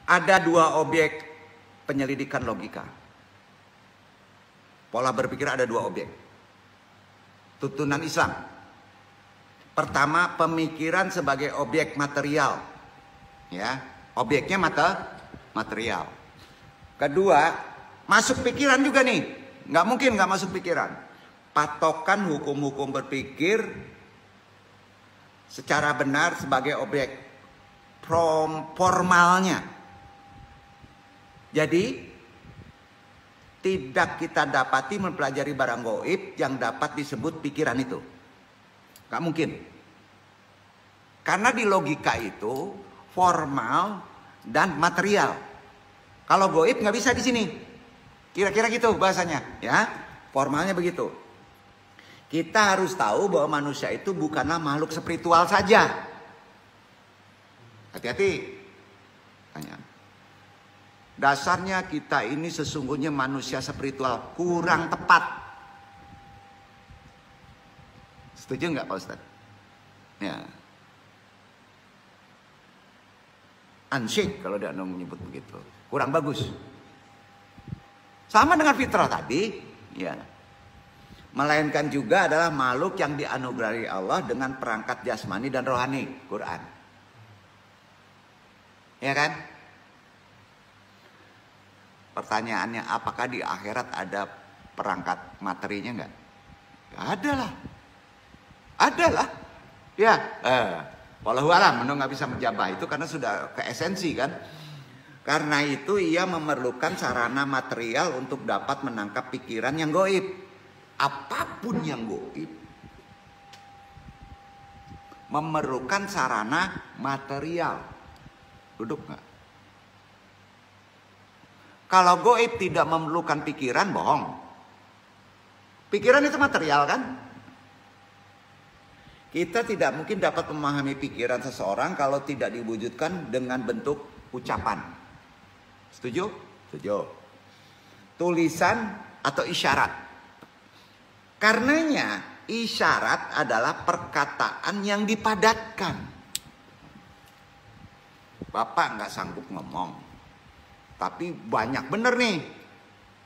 Ada dua objek penyelidikan logika. Pola berpikir ada dua objek. Tuntunan Islam. Pertama, pemikiran sebagai objek material. Ya, objeknya material. Kedua, masuk pikiran juga nih. Nggak mungkin nggak masuk pikiran. Patokan hukum-hukum berpikir secara benar sebagai objek formalnya. Jadi tidak kita dapati mempelajari barang gaib yang dapat disebut pikiran itu. Gak mungkin. Karena di logika itu formal dan material. Kalau gaib nggak bisa di sini. Kira-kira gitu bahasanya, ya. Formalnya begitu. Kita harus tahu bahwa manusia itu bukanlah makhluk spiritual saja. Hati-hati. Tanya. Dasarnya kita ini sesungguhnya manusia spiritual, kurang tepat. Setuju nggak Pak Ustadz? Ya. Ansyik kalau dia menyebut begitu. Kurang bagus. Sama dengan fitrah tadi, ya. Melainkan juga adalah makhluk yang dianugerahi Allah dengan perangkat jasmani dan rohani, Quran. Ya kan? Pertanyaannya, apakah di akhirat ada perangkat materinya enggak? Ada lah. Ada lah. Ya, wallahu alam, nggak bisa menjawab itu karena sudah ke esensi kan. Karena itu ia memerlukan sarana material untuk dapat menangkap pikiran yang gaib. Apapun yang gaib memerlukan sarana material. Duduk nggak? Kalau gaib tidak memerlukan pikiran, bohong. Pikiran itu material kan? Kita tidak mungkin dapat memahami pikiran seseorang kalau tidak diwujudkan dengan bentuk ucapan. Setuju? Setuju. Tulisan atau isyarat. Karenanya isyarat adalah perkataan yang dipadatkan. Bapak nggak sanggup ngomong. Tapi banyak bener nih.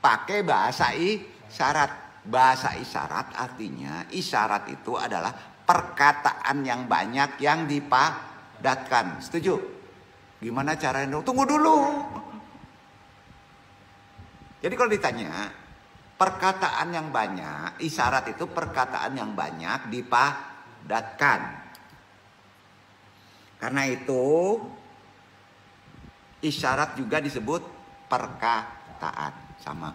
Pakai bahasa isyarat. Bahasa isyarat artinya isyarat itu adalah perkataan yang banyak yang dipadatkan. Setuju? Gimana caranya? Tunggu dulu. Jadi kalau ditanya, perkataan yang banyak, isyarat itu perkataan yang banyak dipadatkan. Karena itu isyarat juga disebut perkataan. Sama.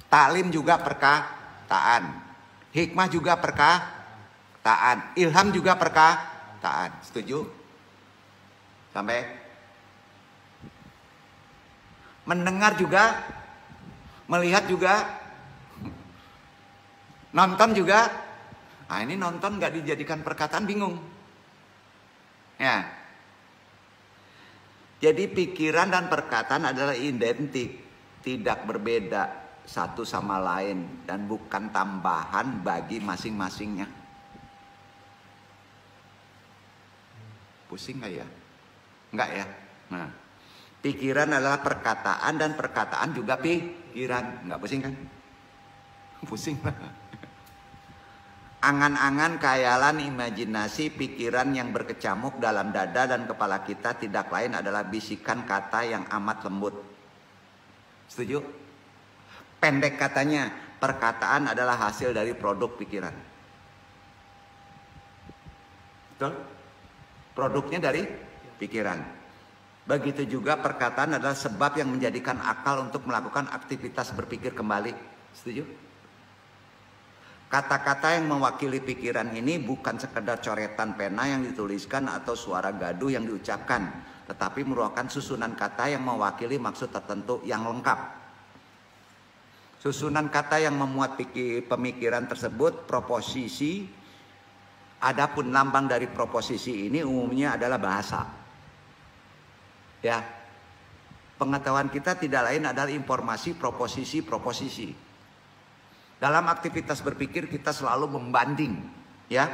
Taklim juga perkataan. Hikmah juga perkataan. Ilham juga perkataan. Setuju? Sampai? Mendengar juga. Melihat juga. Nonton juga. Nah ini nonton gak dijadikan perkataan, bingung. Ya. Jadi pikiran dan perkataan adalah identik, tidak berbeda satu sama lain dan bukan tambahan bagi masing-masingnya. Pusing gak ya? Enggak ya? Nah, pikiran adalah perkataan dan perkataan juga pikiran. Enggak pusing kan? Pusing lah. Angan-angan, khayalan, imajinasi, pikiran yang berkecamuk dalam dada dan kepala kita tidak lain adalah bisikan kata yang amat lembut. Setuju? Pendek katanya, perkataan adalah hasil dari produk pikiran. Betul? Produknya dari pikiran. Begitu juga perkataan adalah sebab yang menjadikan akal untuk melakukan aktivitas berpikir kembali. Setuju? Kata-kata yang mewakili pikiran ini bukan sekedar coretan pena yang dituliskan atau suara gaduh yang diucapkan, tetapi merupakan susunan kata yang mewakili maksud tertentu yang lengkap. Susunan kata yang memuat pemikiran tersebut proposisi. Adapun lambang dari proposisi ini umumnya adalah bahasa. Ya. Pengetahuan kita tidak lain adalah informasi proposisi. Dalam aktivitas berpikir kita selalu membanding, ya,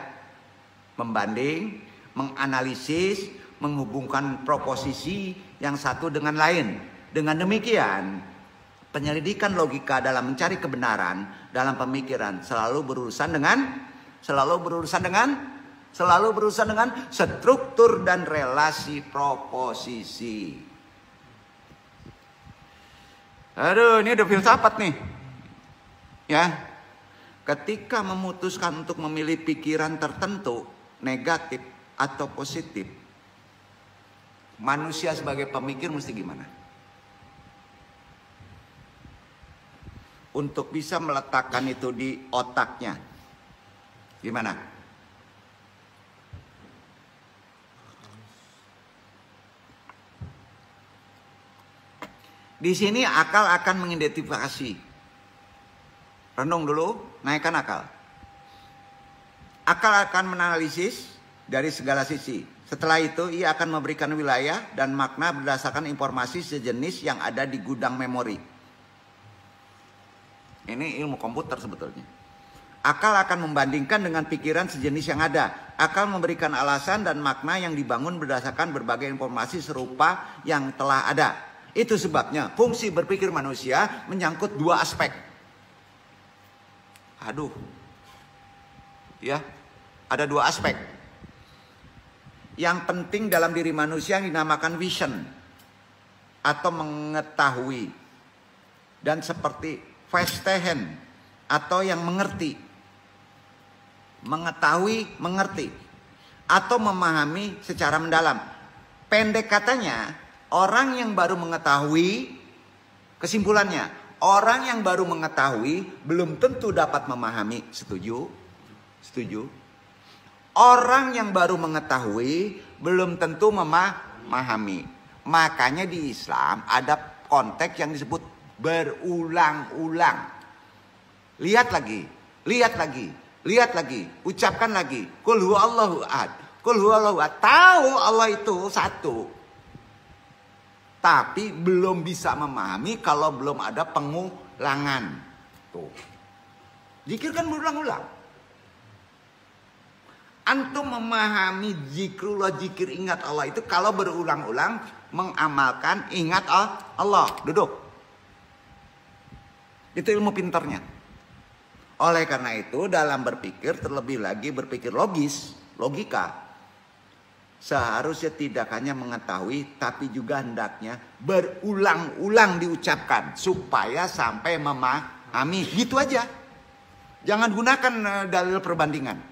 membanding, menganalisis, menghubungkan proposisi yang satu dengan lain. Dengan demikian, penyelidikan logika dalam mencari kebenaran dalam pemikiran selalu berurusan dengan struktur dan relasi proposisi. Aduh, ini udah filsafat nih. Ya. Ketika memutuskan untuk memilih pikiran tertentu, negatif atau positif, manusia sebagai pemikir mesti gimana? Untuk bisa meletakkan itu di otaknya, gimana? Di sini akal akan mengidentifikasi. Renung dulu, naikkan akal. Akal akan menganalisis dari segala sisi. Setelah itu ia akan memberikan wilayah dan makna berdasarkan informasi sejenis yang ada di gudang memori. Ini ilmu komputer sebetulnya. Akal akan membandingkan dengan pikiran sejenis yang ada. Akal memberikan alasan dan makna yang dibangun berdasarkan berbagai informasi serupa yang telah ada. Itu sebabnya fungsi berpikir manusia menyangkut dua aspek. Aduh, ya, ada dua aspek. Yang penting dalam diri manusia yang dinamakan vision atau mengetahui, dan seperti verstehen atau yang mengerti, mengetahui, mengerti, atau memahami secara mendalam. Pendek katanya, orang yang baru mengetahui, kesimpulannya, orang yang baru mengetahui belum tentu dapat memahami. Setuju? Setuju? Orang yang baru mengetahui belum tentu memahami. Makanya di Islam ada konteks yang disebut berulang-ulang. Lihat lagi, lihat lagi, lihat lagi, ucapkan lagi. Qul huwallahu ahad. Qul huwallahu ahad. Tahu Allah itu satu. Tapi belum bisa memahami kalau belum ada pengulangan. Tuh. Zikir kan berulang-ulang. Antum memahami zikrullah, zikir ingat Allah itu kalau berulang-ulang mengamalkan ingat Allah. Duduk. Itu ilmu pintarnya. Oleh karena itu dalam berpikir, terlebih lagi berpikir logis, logika, seharusnya tidak hanya mengetahui, tapi juga hendaknya berulang-ulang diucapkan supaya sampai memahami. Gitu aja. Jangan gunakan dalil perbandingan.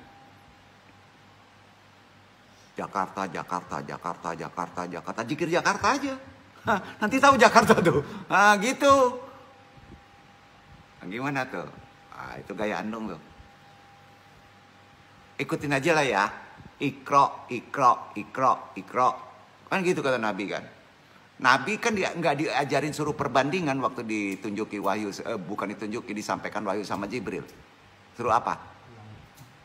Jakarta, Jakarta, Jakarta, Jakarta, Jakarta. Zikir Jakarta aja. Nanti tahu Jakarta tuh. Nah, gitu. Nah, gimana tuh? Itu gaya andong tuh. Ikutin aja lah ya. Iqra, Iqra, Iqra, Iqra. Kan gitu kata Nabi kan. Nabi kan nggak diajarin suruh perbandingan waktu ditunjuki wahyu. Bukan ditunjuki, disampaikan wahyu sama Jibril. Suruh apa?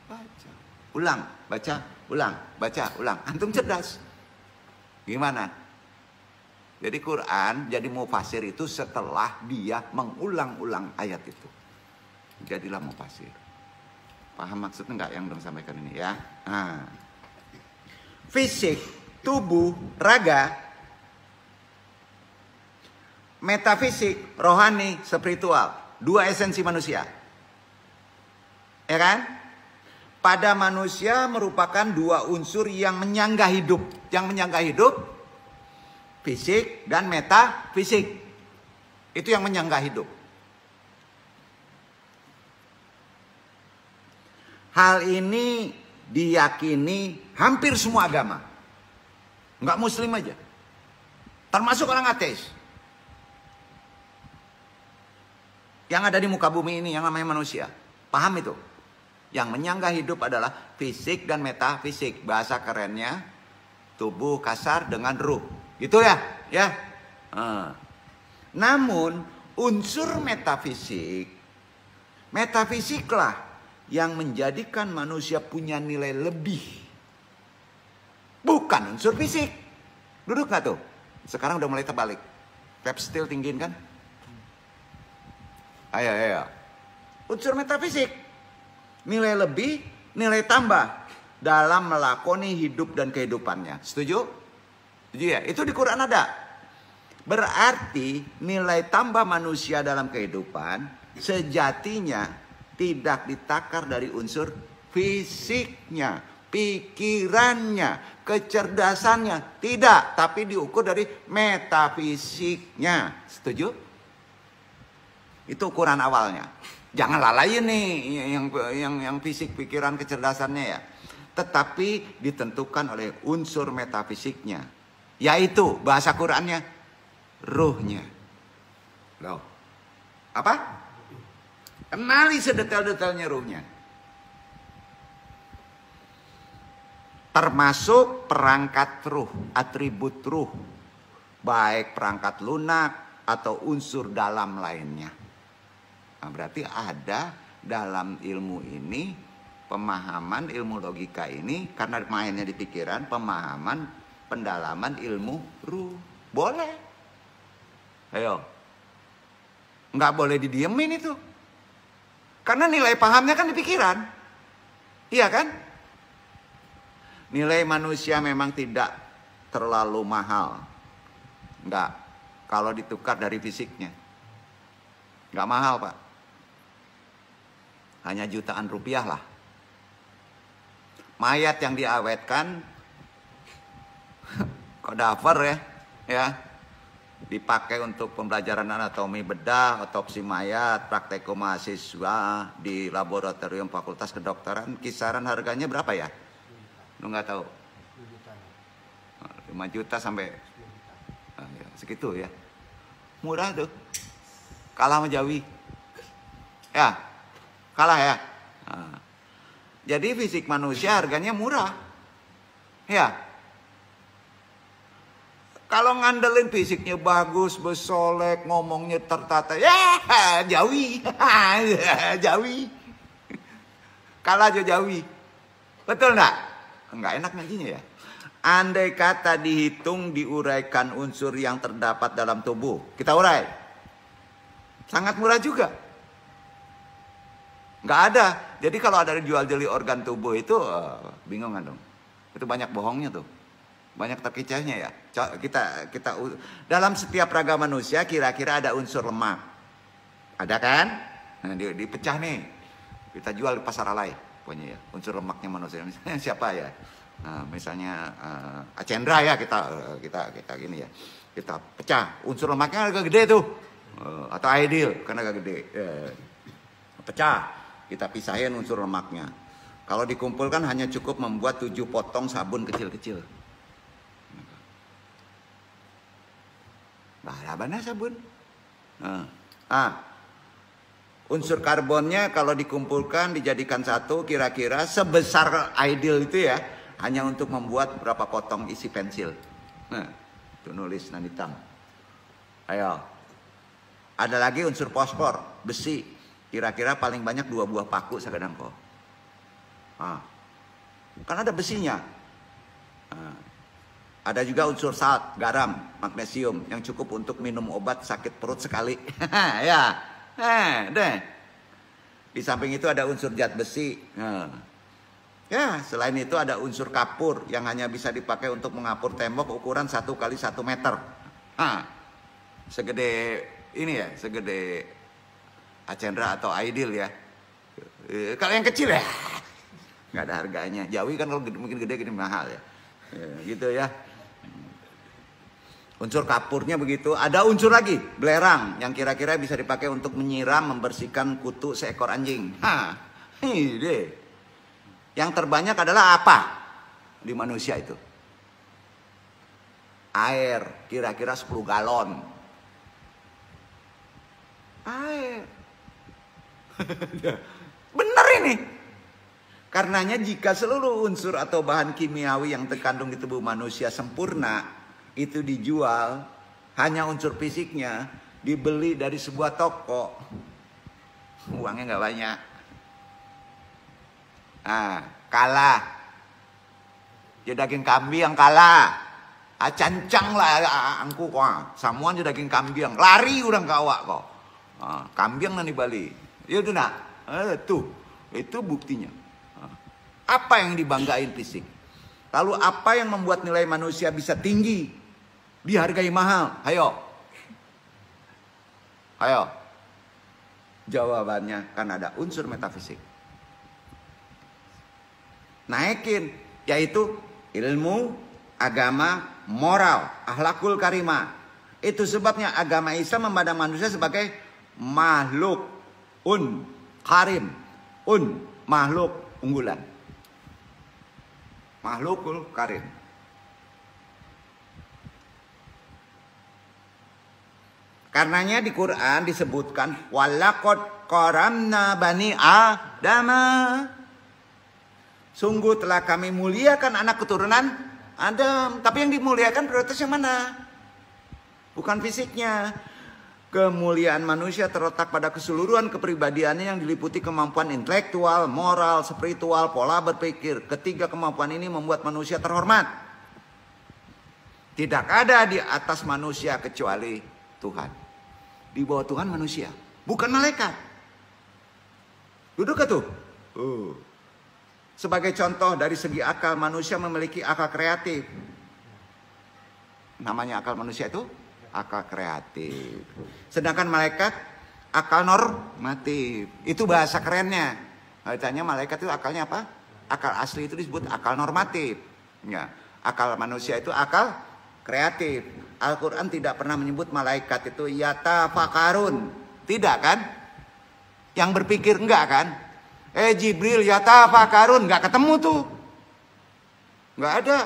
Baca. Ulang, baca, ulang, baca, ulang. Antum cerdas. Gimana? Jadi Quran jadi mufasir itu setelah dia mengulang-ulang ayat itu. Jadilah mufasir. Paham maksudnya nggak yang dong sampaikan ini ya? Nah. Fisik, tubuh, raga, metafisik, rohani, spiritual. Dua esensi manusia. Ya kan? Pada manusia merupakan dua unsur yang menyangga hidup. Yang menyangga hidup, fisik dan metafisik. Itu yang menyangga hidup. Hal ini diyakini hampir semua agama. Enggak muslim aja. Termasuk orang ateis. Yang ada di muka bumi ini yang namanya manusia. Paham itu? Yang menyangga hidup adalah fisik dan metafisik. Bahasa kerennya tubuh kasar dengan ruh. Gitu ya? Ya. Namun unsur metafisiklah yang menjadikan manusia punya nilai lebih. Bukan unsur fisik. Duduk gak tuh? Sekarang udah mulai terbalik. Pep still tinggiin kan? Ayo. Unsur metafisik. Nilai lebih, nilai tambah dalam melakoni hidup dan kehidupannya. Setuju? Ya, itu di Quran ada. Berarti nilai tambah manusia dalam kehidupan sejatinya tidak ditakar dari unsur fisiknya, pikirannya, kecerdasannya. Tidak, tapi diukur dari metafisiknya. Setuju? Itu ukuran awalnya. Jangan lalain nih yang fisik, pikiran, kecerdasannya ya. Tetapi ditentukan oleh unsur metafisiknya. Yaitu bahasa Qurannya ruhnya. Loh. Apa? Kenali sedetail-detailnya ruhnya. Termasuk perangkat ruh, atribut ruh. Baik perangkat lunak atau unsur dalam lainnya. Nah, berarti ada dalam ilmu ini, pemahaman ilmu logika ini, karena mainnya di pikiran, pemahaman, pendalaman ilmu ruh. Boleh. Ayo. Nggak boleh didiemin itu. Karena nilai pahamnya kan di pikiran. Iya kan? Nilai manusia memang tidak terlalu mahal. Enggak. Kalau ditukar dari fisiknya. Enggak mahal, Pak. Hanya jutaan rupiah lah. Mayat yang diawetkan kadaver ya. Dipakai untuk pembelajaran anatomi bedah, otopsi mayat, praktikum mahasiswa di laboratorium Fakultas Kedokteran. Kisaran harganya berapa ya? Lu nggak tahu? 5 juta sampai segitu ya. Murah tuh. Kalah sama Jawi. Ya, kalah ya. Nah. Jadi fisik manusia harganya murah. Ya. Kalau ngandelin fisiknya bagus, bersolek, ngomongnya tertata, ya Jawi. Jawi. Kalah aja Jawi. Betul enggak? Enggak enak nantinya ya. Andai kata dihitung, diuraikan unsur yang terdapat dalam tubuh. Kita urai. Sangat murah juga. Enggak ada. Jadi kalau ada jual beli organ tubuh itu, bingung kan dong. Itu banyak bohongnya tuh. Banyak terkicahnya ya. Kita dalam setiap raga manusia kira-kira ada unsur lemak. Ada kan? Nah, dipecah nih. Kita jual di pasar alay. Pokoknya ya, unsur lemaknya manusia. Misalnya siapa ya? Nah, misalnya Acendra ya, kita gini ya. Kita pecah. Unsur lemaknya agak gede tuh. Atau Aidil kan agak gede. Pecah. Kita pisahin unsur lemaknya. Kalau dikumpulkan hanya cukup membuat 7 potong sabun kecil-kecil. Nah, mana sabun? Unsur karbonnya kalau dikumpulkan dijadikan satu kira-kira sebesar Aidil itu ya, hanya untuk membuat berapa potong isi pensil. Nah, itu nulis nan hitam. Ayo. Ada lagi unsur fosfor, besi. Kira-kira paling banyak 2 buah paku sakadang kok. Kan ada besinya. Ada juga unsur salt, garam, magnesium yang cukup untuk minum obat sakit perut sekali. Ya, deh. Di samping itu ada unsur zat besi. Ya, selain itu ada unsur kapur yang hanya bisa dipakai untuk mengapur tembok ukuran 1 kali 1 meter. Segede ini ya, segede Acendra atau Aidil ya. Kalau yang kecil ya, nggak ada harganya. Jawi kan kalau mungkin gede gini mahal ya. Gitu ya. Unsur kapurnya begitu. Ada unsur lagi, belerang, yang kira-kira bisa dipakai untuk menyiram, membersihkan kutu seekor anjing. Ini deh. Yang terbanyak adalah apa di manusia itu? Air, kira-kira 10 galon. Air. Bener ini. Karenanya jika seluruh unsur atau bahan kimiawi yang terkandung di tubuh manusia sempurna, itu dijual, hanya unsur fisiknya dibeli dari sebuah toko, uangnya nggak banyak. Kalah. Ya daging kambing yang kalah. Cancang lah angku kok. Samuan je daging kambing. Lari orang kawak kok. Kambing nanti Bali. Ya tuh nak. Tuh. Itu buktinya. Apa yang dibanggain fisik? Lalu apa yang membuat nilai manusia bisa tinggi? dihargai mahal. Ayo. Jawabannya kan ada unsur metafisik. Naikin, yaitu ilmu, agama, moral, akhlakul karimah. Itu sebabnya agama Islam memandang manusia sebagai makhluk karim, makhluk unggulan. Makhlukul karim. Karenanya di Quran disebutkan walaqad qaramna bani Adama. Sungguh telah kami muliakan anak keturunan Adam. Tapi yang dimuliakan prioritas yang mana? Bukan fisiknya. Kemuliaan manusia terletak pada keseluruhan kepribadiannya yang diliputi kemampuan intelektual, moral, spiritual, pola berpikir. Ketiga kemampuan ini membuat manusia terhormat. Tidak ada di atas manusia kecuali Tuhan. Di bawah Tuhan manusia, bukan malaikat. Duduk gak tuh? Sebagai contoh dari segi akal, manusia memiliki akal kreatif. Namanya akal manusia itu akal kreatif. Sedangkan malaikat akal normatif. Itu bahasa kerennya. Ditanya malaikat itu akalnya apa? Akal asli itu disebut akal normatif. Ya, akal manusia itu akal kreatif. Al-Quran tidak pernah menyebut malaikat itu yatafakarun. Tidak kan? Yang berpikir enggak kan? Jibril yatafakarun. Enggak ketemu tuh. Enggak ada.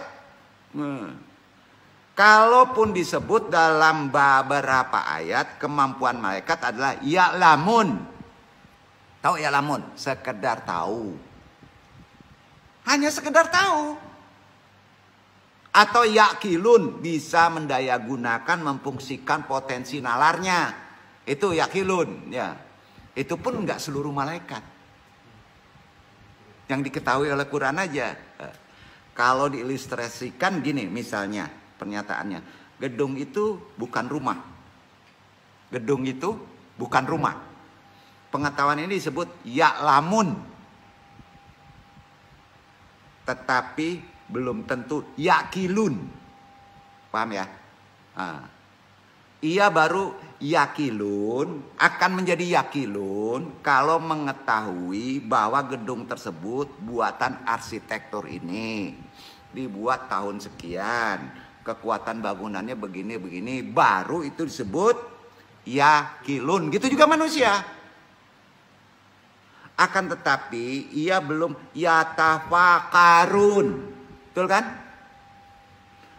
Kalaupun disebut dalam beberapa ayat, kemampuan malaikat adalah ya'lamun. Tahu ya'lamun? Sekedar tahu. Hanya sekedar tahu. Atau yakilun, bisa mendayagunakan, memfungsikan potensi nalarnya. Itu yakilun, ya. Itu pun enggak seluruh malaikat. Yang diketahui oleh Quran aja. Kalau diilustrasikan gini misalnya pernyataannya. Gedung itu bukan rumah. Gedung itu bukan rumah. Pengetahuan ini disebut ya'lamun. Tetapi belum tentu yakilun. Paham ya? Ia baru yakilun, akan menjadi yakilun kalau mengetahui bahwa gedung tersebut buatan arsitektur ini dibuat tahun sekian, kekuatan bangunannya begini-begini, baru itu disebut yakilun. Gitu juga manusia. Akan tetapi ia belum yatafakarun. Betul kan?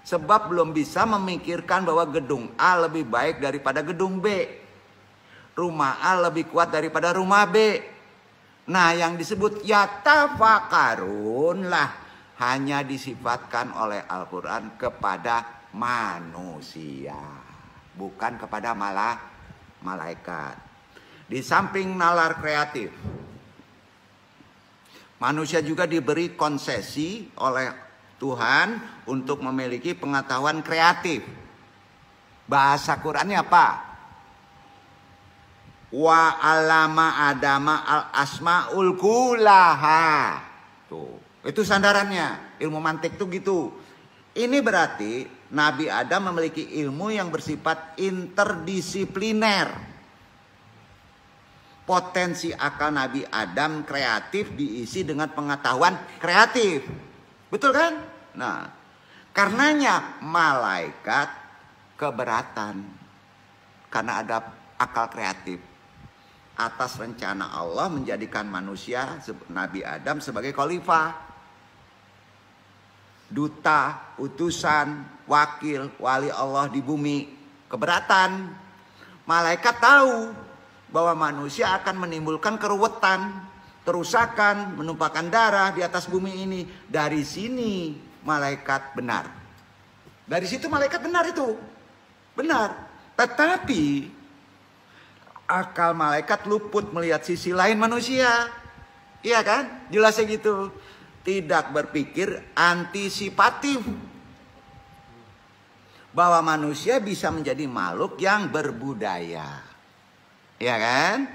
Sebab belum bisa memikirkan bahwa gedung A lebih baik daripada gedung B. Rumah A lebih kuat daripada rumah B. Nah, yang disebut yatafakarun lah hanya disifatkan oleh Al-Quran kepada manusia. Bukan kepada malaikat. Di samping nalar kreatif, manusia juga diberi konsesi oleh Tuhan untuk memiliki pengetahuan kreatif. Bahasa Qurannya apa? Wa alama adama al asmaul kullaha. Tuh, itu sandarannya. Ilmu mantik tuh gitu. Ini berarti Nabi Adam memiliki ilmu yang bersifat interdisipliner. Potensi akal Nabi Adam kreatif diisi dengan pengetahuan kreatif. Betul kan? Nah, karenanya malaikat keberatan karena ada akal kreatif atas rencana Allah menjadikan manusia Nabi Adam sebagai khalifah, duta, utusan, wakil, wali Allah di bumi. Keberatan. Malaikat tahu bahwa manusia akan menimbulkan keruwetan, kerusakan, menumpahkan darah di atas bumi ini. Dari sini malaikat benar. Dari situ malaikat benar itu. Benar. Tetapi akal malaikat luput melihat sisi lain manusia. Iya kan? Jelasnya gitu. Tidak berpikir antisipatif. Bahwa manusia bisa menjadi makhluk yang berbudaya. Iya kan?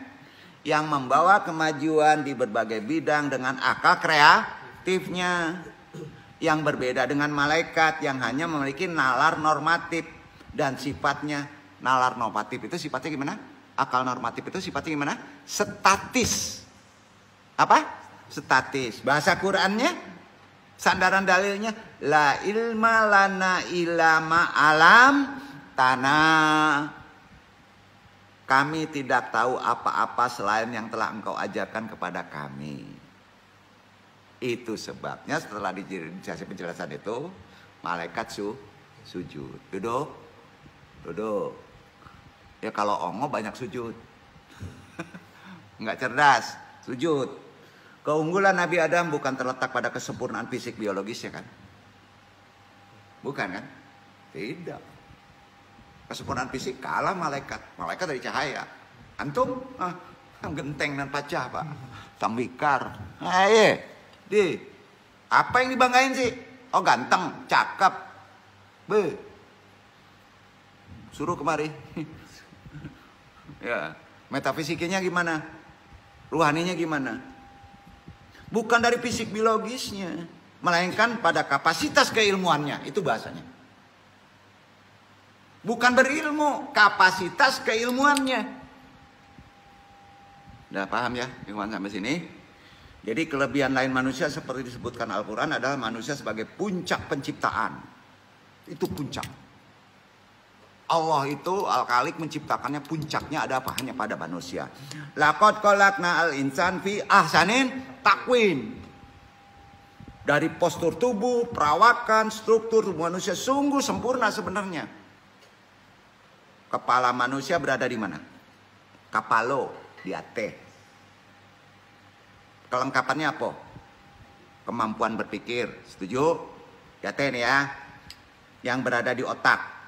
Yang membawa kemajuan di berbagai bidang dengan akal kreatifnya. Yang berbeda dengan malaikat yang hanya memiliki nalar normatif. Dan sifatnya nalar normatif itu sifatnya gimana? Akal normatif itu sifatnya gimana? Statis. Apa? Statis. Bahasa Qurannya, sandaran dalilnya, la ilma lana ilama alam tanah. Kami tidak tahu apa-apa selain yang telah engkau ajarkan kepada kami. Itu sebabnya setelah dikasih penjelasan itu, malaikat sujud. Duduk. Ya kalau ongo banyak sujud. Enggak cerdas, sujud. Keunggulan Nabi Adam bukan terletak pada kesempurnaan fisik biologisnya kan? Bukan kan? Tidak. Kesempurnaan fisik kalah malaikat. Malaikat dari cahaya. Antum? Genteng dan pacah pak. Tambikar. Apa yang dibanggain sih? Oh ganteng, cakep. Suruh kemari. Ya, metafisiknya gimana? Ruhaninya gimana? Bukan dari fisik biologisnya, melainkan pada kapasitas keilmuannya. Itu bahasanya. Bukan berilmu, kapasitas keilmuannya. Udah paham ya, Ikhwan sampai sini? Jadi kelebihan lain manusia seperti disebutkan Al-Quran adalah manusia sebagai puncak penciptaan. Itu puncak. Allah itu Al-Khaliq menciptakannya, puncaknya ada apa? Hanya pada manusia. Laqad khalaqna al-insan fi ahsanin takwim. Dari postur tubuh, perawakan, struktur tubuh manusia sungguh sempurna sebenarnya. Kepala manusia berada di mana? Kapalo, di ate. Kelengkapannya apa? Kemampuan berpikir, setuju? Di ate nih ya. Yang berada di otak.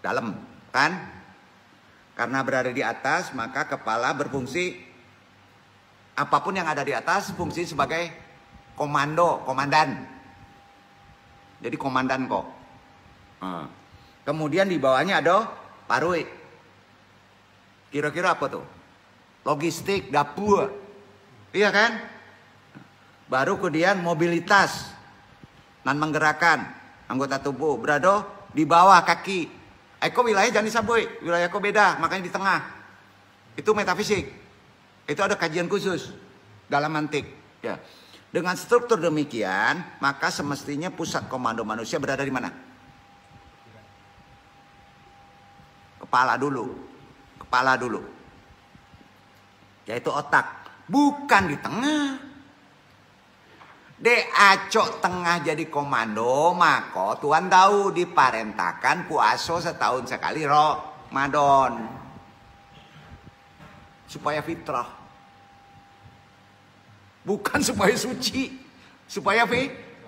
Dalam, kan? Karena berada di atas, maka kepala berfungsi, apapun yang ada di atas fungsi sebagai komandan. Jadi komandan kok. Kemudian di bawahnya ada parui. Kira-kira apa tuh? Logistik, dapur. Iya kan? Baru kemudian mobilitas dan menggerakkan anggota tubuh berada di bawah kaki. Eko wilayah jangan disabui, wilayah eko beda, makanya di tengah. Itu metafisik. Itu ada kajian khusus dalam mantik. Ya. Dengan struktur demikian, maka semestinya pusat komando manusia berada di mana? Kepala dulu. Yaitu otak. Bukan di tengah. Acok tengah jadi komando, maka Tuhan tahu diparentakan puasa setahun sekali Ramadan. Supaya fitrah. Bukan supaya suci. Supaya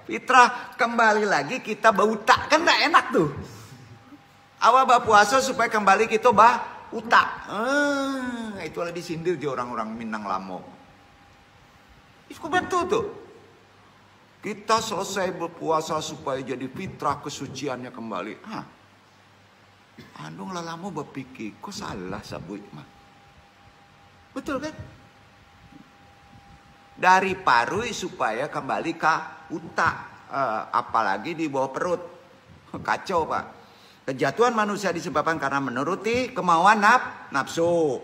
fitrah. Kembali lagi kita bautak. Kan gak enak tuh. Awal puasa supaya kembali kita utak. Itulah disindir di orang-orang Minang Lamo. Itu betul tuh. Kita selesai berpuasa supaya jadi fitrah kesuciannya kembali. Andung lalamu berpikir, kok salah sabut mah. Betul kan? Dari parui supaya kembali ke utak. Apalagi di bawah perut. Kacau pak. Kejatuhan manusia disebabkan karena menuruti kemauan nafsu.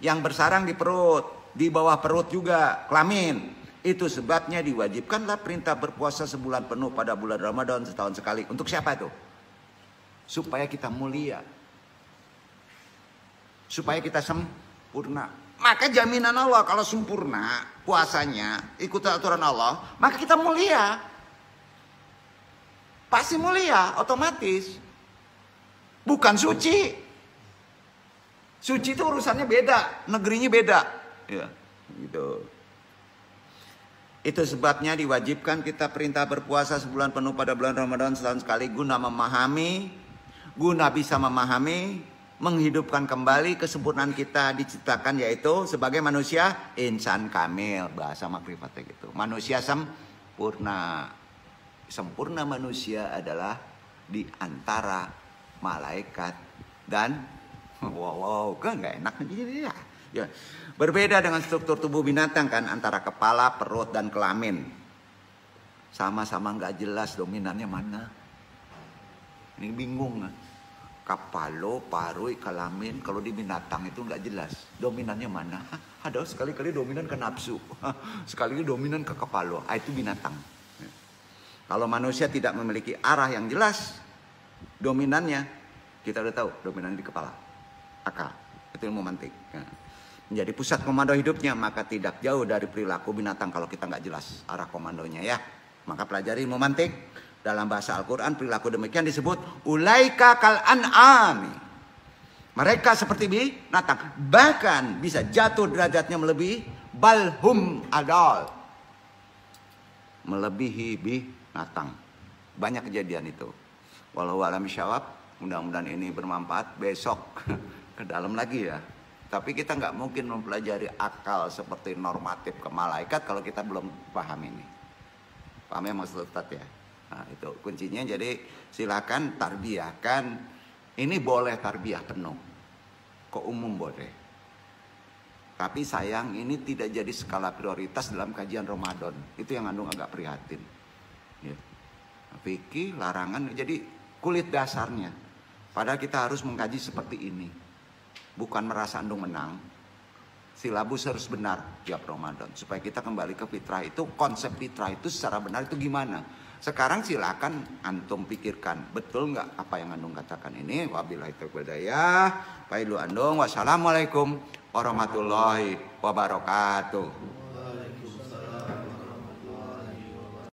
Yang bersarang di perut. Di bawah perut juga kelamin. Itu sebabnya diwajibkanlah perintah berpuasa sebulan penuh pada bulan Ramadan setahun sekali. Untuk siapa itu? Supaya kita mulia. Supaya kita sempurna. Maka jaminan Allah kalau sempurna puasanya, ikut aturan Allah, maka kita mulia. Pasti mulia, otomatis. Bukan suci. Suci itu urusannya beda, negerinya beda. Ya, gitu. Itu sebabnya diwajibkan kita perintah berpuasa sebulan penuh pada bulan Ramadan setahun sekali guna bisa memahami, menghidupkan kembali kesempurnaan kita diciptakan yaitu sebagai manusia insan kamil, bahasa makrifatnya gitu. Manusia sempurna. Sempurna manusia adalah di antara malaikat dan kan nggak enak ya. Ya. Berbeda dengan struktur tubuh binatang kan antara kepala, perut dan kelamin. Sama-sama nggak jelas dominannya mana. Ini bingung. Kapalo, parui, kalamin. Kalau di binatang itu nggak jelas. Dominannya mana? Ada sekali-kali dominan ke nafsu. Sekali-kali dominan ke kapalo. Itu binatang. Kalau manusia tidak memiliki arah yang jelas, dominannya, kita udah tahu dominan di kepala. Akal. Itu ilmu mantik. Menjadi pusat komando hidupnya, maka tidak jauh dari perilaku binatang kalau kita nggak jelas arah komandonya ya. Maka pelajari ilmu mantik. Dalam bahasa Al-Quran perilaku demikian disebut ulaika kal an'ami. Mereka seperti binatang, bahkan bisa jatuh derajatnya melebihi balhum adal, melebihi binatang. Banyak kejadian itu. Wallahu a'lam bishawab. Mudah-mudahan ini bermanfaat. Besok ke dalam lagi ya. Tapi kita nggak mungkin mempelajari akal seperti normatif ke malaikat kalau kita belum paham ini. Paham ya maksud Ustaz ya? Nah, itu kuncinya. Jadi silakan tarbiyahkan. Ini boleh tarbiyah penuh, ke umum boleh. Tapi sayang ini tidak jadi skala prioritas dalam kajian Ramadan. Itu yang Andung agak prihatin. Ya. Fikih larangan jadi kulit dasarnya. Padahal kita harus mengkaji seperti ini. Bukan merasa Andung menang. Silabus harus benar tiap Ramadan. Supaya kita kembali ke fitrah itu. Konsep fitrah itu secara benar itu gimana? Sekarang silakan antum pikirkan. Betul nggak apa yang Andung katakan ini? Wabillahi taufiq wal hidayah. Pailu Andung. Wassalamualaikum warahmatullahi wabarakatuh.